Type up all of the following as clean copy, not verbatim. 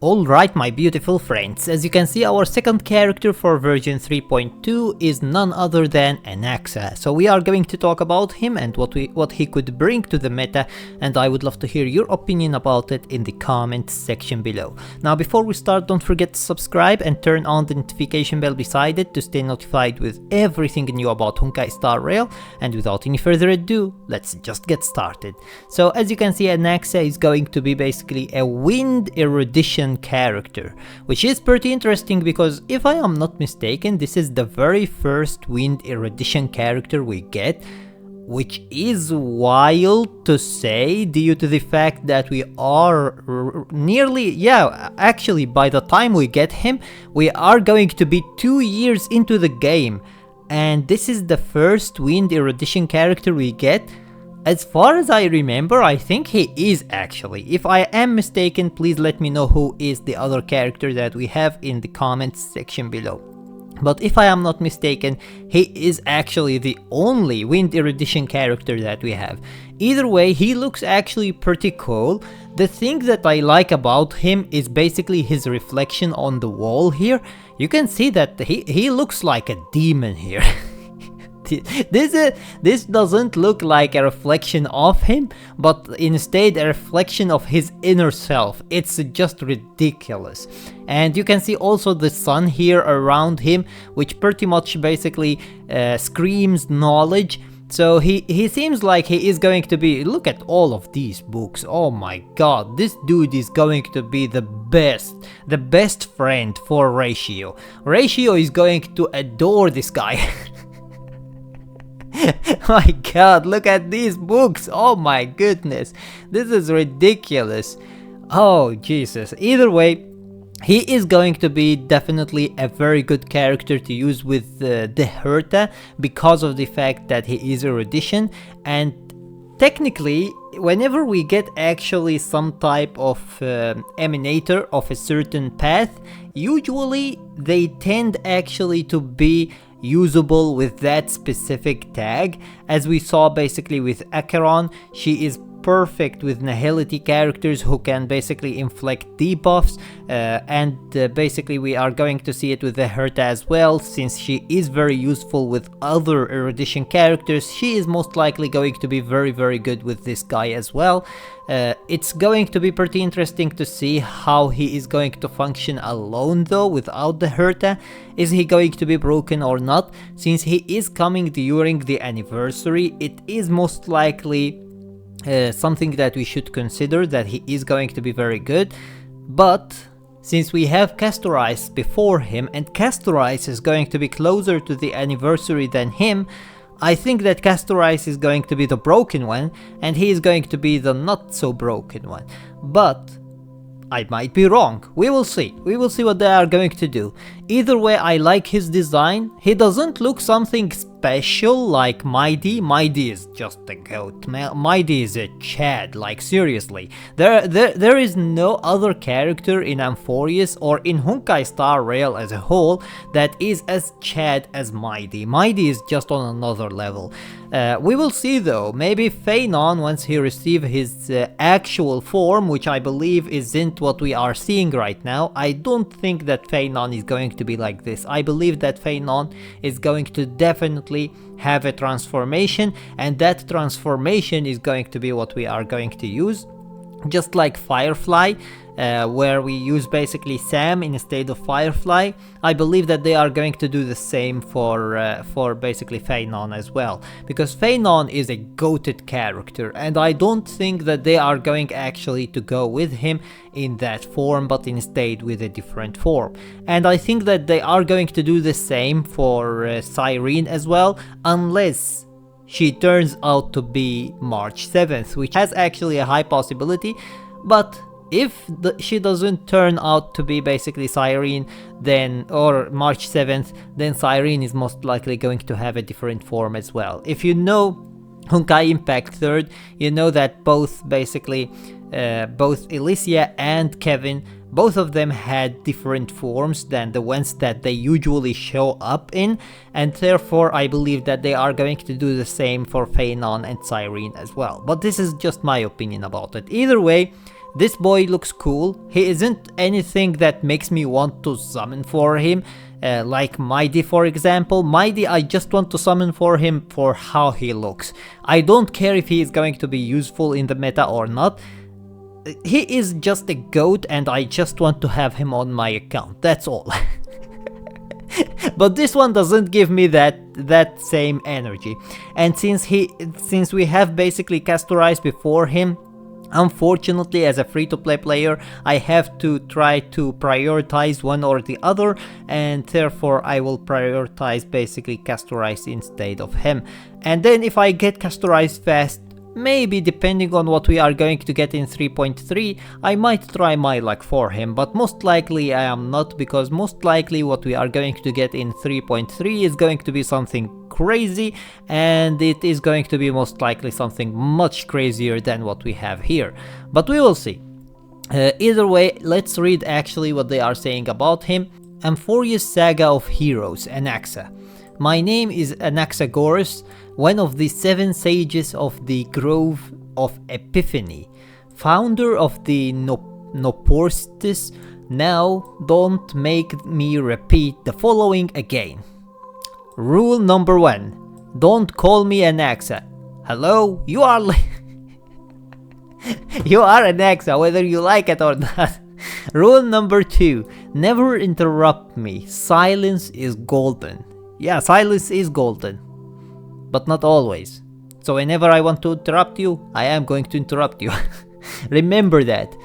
Alright my beautiful friends, as you can see our second character for version 3.2 is none other than Anaxa. So we are going to talk about him and what he could bring to the meta, and I would love to hear your opinion about it in the comments section below. Now before we start, don't forget to subscribe and turn on the notification bell beside it to stay notified with everything new about Honkai Star Rail, and without any further ado, let's just get started. So as you can see, Anaxa is going to be basically a wind erudition character, which is pretty interesting because if I am not mistaken, this is the very first wind erudition character we get, which is wild to say due to the fact that we are nearly, actually by the time we get him, we are going to be 2 years into the game, and this is the first wind erudition character we get. As far as I remember, I think he is actually. If I am mistaken, please let me know who is the other character that we have in the comments section below. But if I am not mistaken, he is actually the only wind erudition character that we have. Either way, he looks actually pretty cool. The thing that I like about him is basically his reflection on the wall here. You can see that he looks like a demon here. This doesn't look like a reflection of him, but instead a reflection of his inner self. It's just ridiculous. And you can see also the sun here around him, which pretty much basically screams knowledge. So he seems like he is going to be, look at all of these books, oh my god, this dude is going to be the best friend for Ratio. Ratio is going to adore this guy. My god, look at these books, oh my goodness, this is ridiculous. Oh Jesus. Either way, he is going to be definitely a very good character to use with the Herta because of the fact that he is erudition, and technically whenever we get actually some type of emanator of a certain path, usually they tend actually to be usable with that specific tag. As we saw basically with Acheron, she is perfect with nihility characters who can basically inflict debuffs, and basically we are going to see it with the Herta as well. Since she is very useful with other erudition characters, she is most likely going to be very good with this guy as well. It's going to be pretty interesting to see how he is going to function alone though, without the Herta. Is he going to be broken or not? Since he is coming during the anniversary, it is most likely something that we should consider, that he is going to be very good. But since we have Castorice before him, and Castorice is going to be closer to the anniversary than him, I think that Castorice is going to be the broken one, and he is going to be the not so broken one. But I might be wrong. We will see what they are going to do. Either way, I like his design. He doesn't look something special like Mighty. Mighty is just a goat. Mighty is a Chad, like seriously. There is no other character in Amphoreus or in Honkai Star Rail as a whole that is as Chad as Mighty. Mighty is just on another level. We will see though, maybe Phaenon, once he receives his actual form, which I believe isn't what we are seeing right now. I don't think that Phaenon is going to be like this. I believe that Phaenon is going to definitely have a transformation, and that transformation is going to be what we are going to use. Just like Firefly, where we use basically Sam instead of Firefly, I believe that they are going to do the same for basically Phaenon as well, because Phaenon is a goated character, and I don't think that they are going actually to go with him in that form, but instead with a different form. And I think that they are going to do the same for Cyrene as well, unless she turns out to be March 7th, which has actually a high possibility. But if she doesn't turn out to be basically Cyrene, then, or March 7th, then Cyrene is most likely going to have a different form as well. If you know Honkai Impact 3rd, you know that both basically both Elysia and Kevin, both of them had different forms than the ones that they usually show up in, and therefore I believe that they are going to do the same for Phaenon and Cyrene as well. But this is just my opinion about it. Either way, This boy looks cool. He isn't anything that makes me want to summon for him, like Mighty for example. Mighty, I just want to summon for him for how he looks. I don't care if he is going to be useful in the meta or not. He is just a goat and I just want to have him on my account, that's all. But this one doesn't give me that same energy. And since we have basically Castorice before him, unfortunately as a free-to-play player I have to try to prioritize one or the other, and therefore I will prioritize basically Castorice instead of him. And then if I get Castorice fast, maybe depending on what we are going to get in 3.3, I might try my luck for him, but most likely I am not, because most likely what we are going to get in 3.3 is going to be something crazy, and it is going to be most likely something much crazier than what we have here. But we will see. Either way, let's read actually what they are saying about him. Amphoreus Saga of Heroes, Anaxa. My name is Anaxagoras, one of the 7 sages of the Grove of Epiphany, founder of the Nousporists. Now don't make me repeat the following again. Rule number 1. Don't call me Anaxa. Hello? You are you are Anaxa whether you like it or not. Rule number 2. Never interrupt me. Silence is golden. Yeah, silence is golden, but not always. So whenever I want to interrupt you, I am going to interrupt you. Remember that.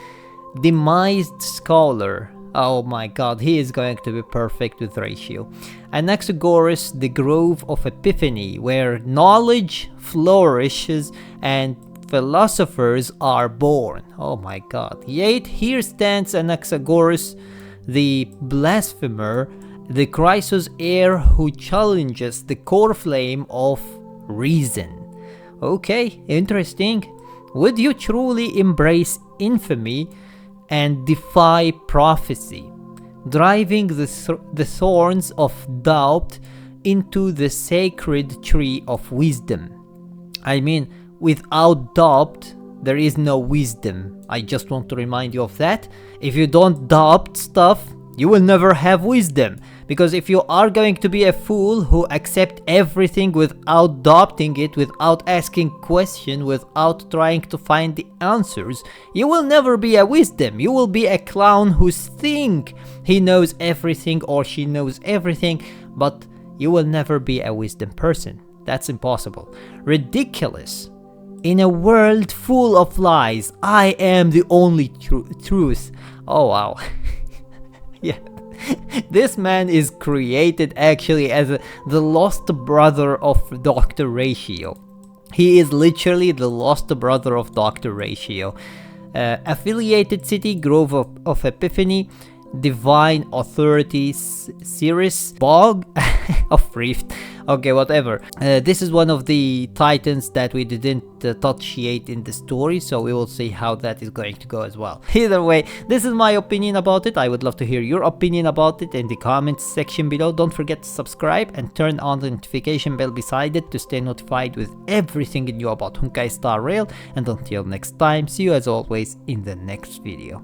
Demised scholar. Oh my god, he is going to be perfect with ratio. Anaxagoras, the Grove of Epiphany, where knowledge flourishes and philosophers are born. Oh my god. Yet here stands Anaxagoras, the blasphemer, the Chrysos Heir who challenges the Coreflame of Reason. Okay, interesting. Would you truly embrace infamy and defy prophecy, driving the thorns of doubt into the sacred tree of wisdom? I mean, without doubt, there is no wisdom. I just want to remind you of that. If you don't doubt stuff, you will never have wisdom. Because if you are going to be a fool who accept everything without doubting it, without asking questions, without trying to find the answers, you will never be a wisdom. You will be a clown who thinks he knows everything or she knows everything, but you will never be a wisdom person. That's impossible. Ridiculous. In a world full of lies, I am the only truth. Oh wow. Yeah. This man is created actually as the lost brother of Dr. Ratio. He is literally the lost brother of Dr. Ratio. Affiliated city, Grove of Epiphany, divine authority, Cirrus, bog of rift. Okay, whatever. This is one of the titans that we didn't touch yet in the story, so we will see how that is going to go as well. Either way, this is my opinion about it. I would love to hear your opinion about it in the comments section below. Don't forget to subscribe and turn on the notification bell beside it to stay notified with everything new about Honkai Star Rail. And until next time, see you as always in the next video.